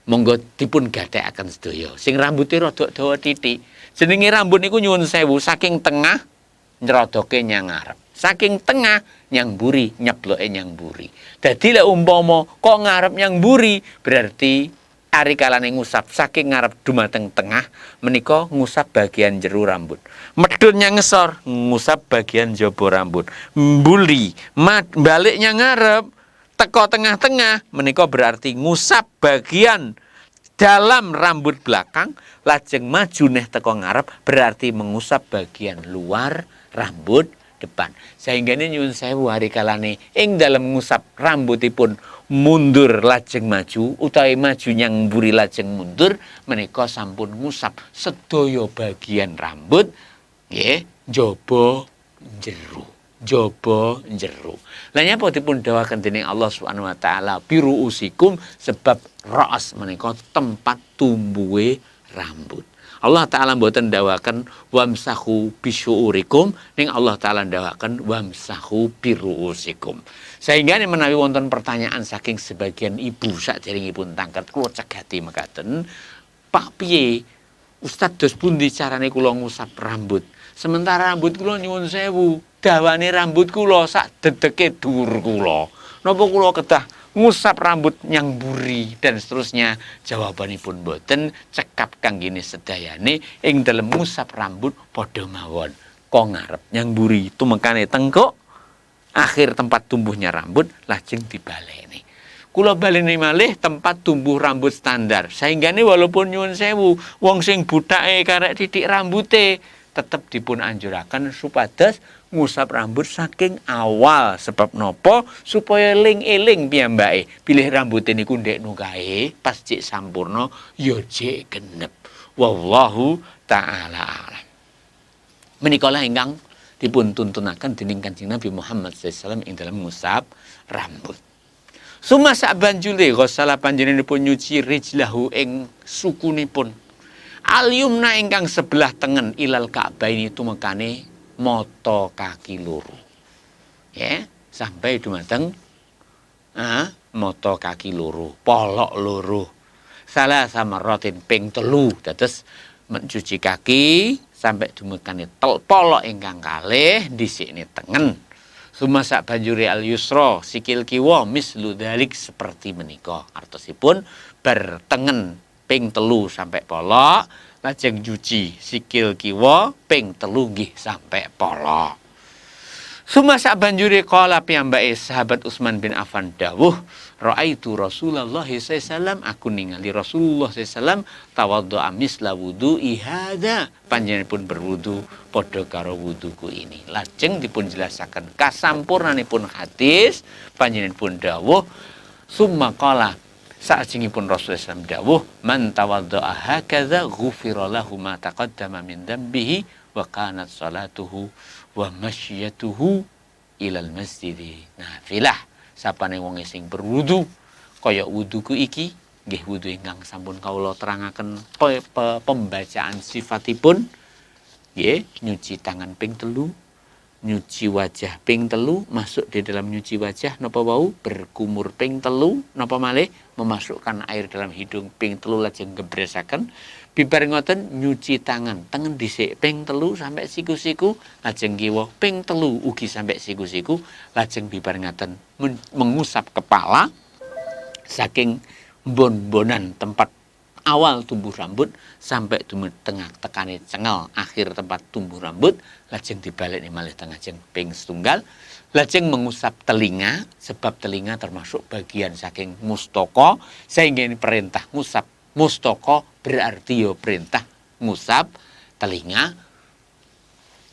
monggo dipun gathekaken sedaya. Sing rambuté rada dawa titik. Jenenge rambut niku nyuwun sewu saking tengah nyrodoke nyang ngarep. Saking tengah nyang mburi, nyebloke nyang mburi. Dadi lek umpama kok ngarep nyang mburi, berarti ari kalane ngusap saking ngarep dumateng tengah menika ngusap bagian jero rambut. Medhun nyang ngesor, ngusap bagian jaba rambut. Mbuli, balik nyang ngarep teko tengah-tengah menika berarti ngusap bagian dalam rambut belakang, lajeng maju neh teko ngarep berarti mengusap bagian luar rambut depan. Sehingga ini nyuwun sewu hari kalane ing dalam ngusap rambutipun mundur lajeng maju utawi maju nyang mburi lajeng mundur menika sampun ngusap sedaya bagian rambut nggih jaba jero. Jaba jero. Lah nyapa dipun dawuhaken dening Allah Subhanahu wa taala biru usikum sebab raas menika tempat tumbuhe rambut. Allah taala mboten dawuhaken wamsahu bisyuurikum ning Allah taala dawuhaken wamsahu biru usikum. Sehingga menawi wonten pertanyaan saking sebagian ibu saderengipun tangkat kula cegati mekaten, Pak piye Ustaz dos pundi carane kula ngusap rambut? Sementara rambut kula nyuwun sewu, dawane rambut kula sak dedeke dhuwur kula. Napa kula kedah ngusap rambut nyang mburi dan seterusnya? Jawabanipun boten, cekap kanggene sedayane ing dalem ngusap rambut padha mawon. Kok ngarep nyang mburi tumekane tengkuk, akhir tempat tumbuhnya rambut lajeng dibaleni. Kula baleni malih tempat tumbuh rambut standar. Sehingga ini walaupun nyuwun sewu, wong sing buthake karek titik rambute tetep dipun anjuraken supados ngusap rambut saking awal. Sebab nopo? Supaya eling-eling piyambake. Pilih rambute niku ndekno kae pas cek sampurna ya jek genep. Wallahu taala alam. Menika lah ingkang dipun tuntunaken dening Kanjeng Nabi Muhammad SAW ing dalam ngusap rambut. Sumasa banjule ghusala panjenenganipun nyuci rijlahu ing sukunipun. Al-yumna ingkang sebelah tengen ilal ka'baini tumekane mata kaki loro. Ya, sampai dumateng mata kaki loro, polok loro. Salah sama rotin ping 3 dados mencuci kaki sampai dumekane polok ingkang kalih dhisikne tengen. Sumasak banjuri al yusra sikil kiwa mislu dalik seperti menika. Artosipun bertengen ping 3 sampai polok lajeng cuci sikil kiwa ping 3 nggih sampai polok. Sumasak banjuri qala piyambake sahabat Utsman bin Affan dawuh raaitu Rasulullah sallallahu aku ningali Rasulullah sallallahu tawaddu'a misla wudu'i hadza panjenenganipun berwudu padha karo wuduku ini. Lajeng dipun jelasaken kasampurnanipun hadis panjenenganipun dawuh summa qala saajengipun Rasulullah sallallahu dawuh man tawaddu'a hakadza ghufira lahu ma taqaddama min dambihi wa kanat salatuhu wa masyiyatuhu ilal masjidi nafilah. Sapane wong sing berwudu kaya wuduku iki nggih wudu ingkang sampun kawula terangaken pembacaan sifatipun nggih nyuci tangan ping 3 nyuci wajah ping 3 masuk di dalam nyuci wajah napa wau berkumur ping 3 napa malih memasukkan air dalam hidung ping 3 lajeng gebresaken bibar ngoten nyuci tangan tengen dhisik ping 3 sampai siku-siku lajeng kiwa ping 3 ugi sampai siku-siku lajeng bibar ngoten mengusap kepala saking bon-bonan tempat awal tumbuh rambut sampai tengah tekane cengel akhir tempat tumbuh rambut lajeng dibaleni malih tengah jeng ping 1 lajeng mengusap telinga sebab telinga termasuk bagian saking mustaka sehingga ini perintah ngusap mustaka berarti yo perintah ngusap telinga.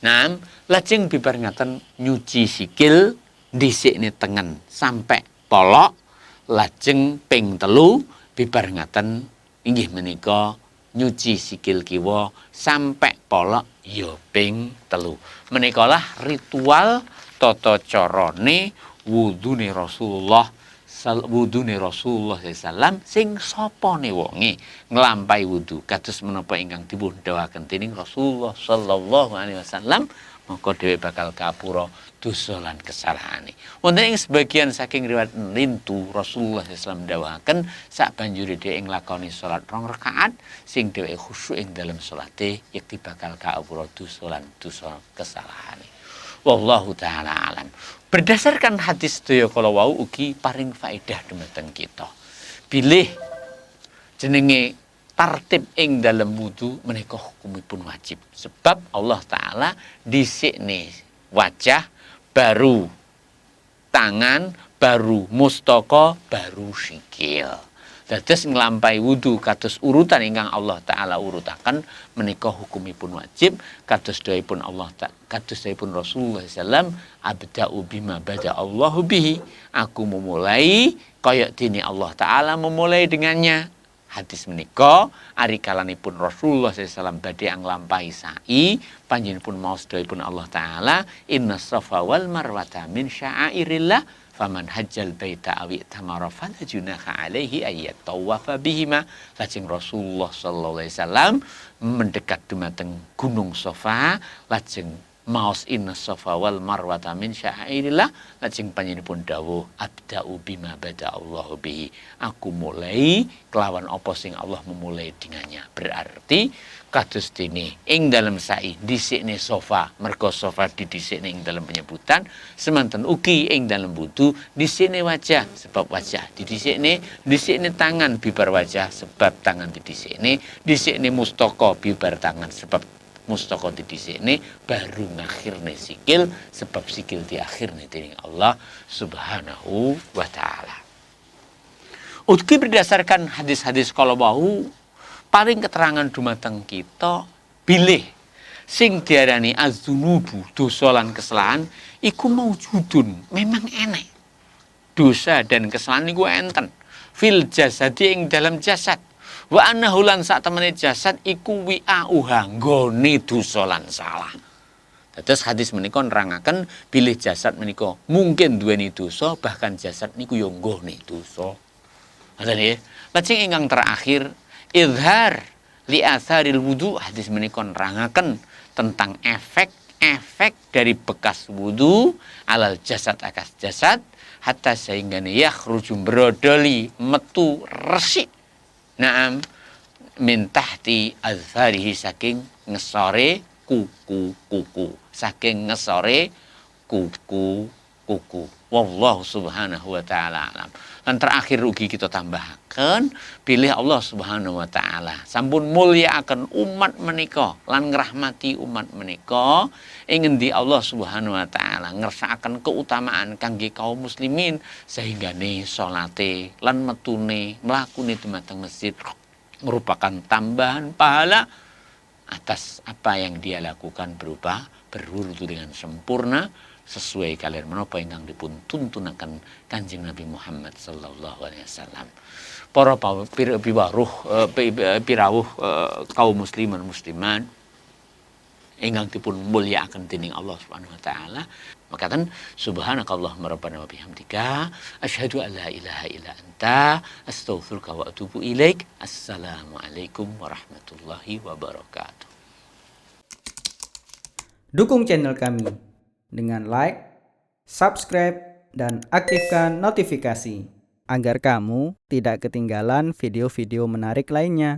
Nah, lajeng bibar ngaten nyuci sikil dhisikne tengen sampai polok lajeng ping 3 bibar ngaten inggih menika nyuci sikil kiwa sampai polok ya ping 3. Menikalah ritual tata carane wudune Rasulullah sallam sing sapane wonge nglampahi wudu kados menapa ingkang dipun dawuhaken dening Rasulullah sallallahu alaihi wasallam maka dhewe bakal kapura dosa lan kesalahane. Wonten ing sebagian saking riwayat lintu Rasulullah sallallahu dawuhaken sak banjure dhewe nglakoni salat 2 rakaat sing dheweke khusyuk ing dalam salate yekti bakal kapura dosa lan dosa kesalahane. Wallahu taala alam. Berdasarkan hadis sedaya kala wau ugi paring faedah dumateng kita. Bilih jenenge tartib ing dalam wudu menika hukumipun wajib. Sebab Allah taala dhisikne wajah, baru tangan, baru mustaka, baru sikil. Dados nglampahi wudu kados urutan ingkang Allah taala urutaken menika hukumipun wajib kados dawuhipun kados dawuhipun Rasulullah sallam abda'u bima bada Allahu bihi. Aku memulai kaya dene Allah taala memulai dengannya. Hadis menika ari kalanipun Rasulullah sallallahu badhe nglampahi sa'i panjenenganipun maos dawuhipun Allah taala inna safa wal marwata min sya'airillah faman hajjal baita awi tamara fala junaha alaihi ayat tawafa bihima. Lajeng Rasulullah sallallahu alaihi wasallam mendekat dumateng Gunung Safa lajeng maos inna safa wal marwata min sya'airillah lajeng panjenenganipun dawuh abda'u bima bada Allahu bihi. Aku mulai kelawan apa sing Allah memulai dengannya. Berarti kados dene ing dalam sa'i dhisikne sofa merga sofa didhisikne ing dalam penyebutan semanten ugi ing dalam wudu dhisikne wajah sebab wajah dhisikne tangan bibar wajah sebab tangan dhisikne mustaka bibar tangan sebab mustaka didhisikne baru ngakhirne sikil sebab sikil diakhirne dening Allah Subhanahu wa taala. Ugi berdasarkan hadis-hadis kala wau paling keterangan dumateng kita bilih sing diarani az-dzunubu dosa lan kesalahan iku maujudun memang enek. Dosa dan kesalahan niku enten fil jasadi ing dalam jasad. Wa annahu lan sak temene jasad iku wi'auha nggone dosa lan salah. Dados hadis menika nerangaken bilih jasad menika mungkin duweni dosa bahkan jasad niku ya nggone dosa. Ngoten nggih. Lajeng ingkang terakhir izhar li atharil wudu hadis menika nerangaken tentang efek dari bekas wudu alal jasad akas jasad hatta sehingga yakhruju brodoli metu resik naam min tahti azharihi saking ngesore kuku saking ngesore kuku wallahu subhanahu wa ta'ala alam. Dan terakhir ugi kita tambahkan pilih Allah subhanahu wa ta'ala sampun mulia akan umat menika lan ngrahmati umat menika ing endi Allah subhanahu wa ta'ala ngersakaken keutamaan kangge kaum muslimin sehingga ne salate lan metune mlakune dumateng masjid merupakan tambahan pahala atas apa yang dia lakukan berupa berwudu dengan sempurna sesuai kalian menapa ingkang dipun tuntunaken Kanjeng Nabi Muhammad sallallahu alaihi wasallam. Para pirawuh kaum musliman muslimat ingkang dipun mulyakaken dening Allah Subhanahu wa taala. Makaten subhanakallahumma rabbana wa bihamdika asyhadu an la ilaha illa anta astaghfiruka wa atubu ilaik. Assalamualaikum warahmatullahi wabarakatuh. Dukung channel kami dengan like, subscribe, dan aktifkan notifikasi agar kamu tidak ketinggalan video-video menarik lainnya.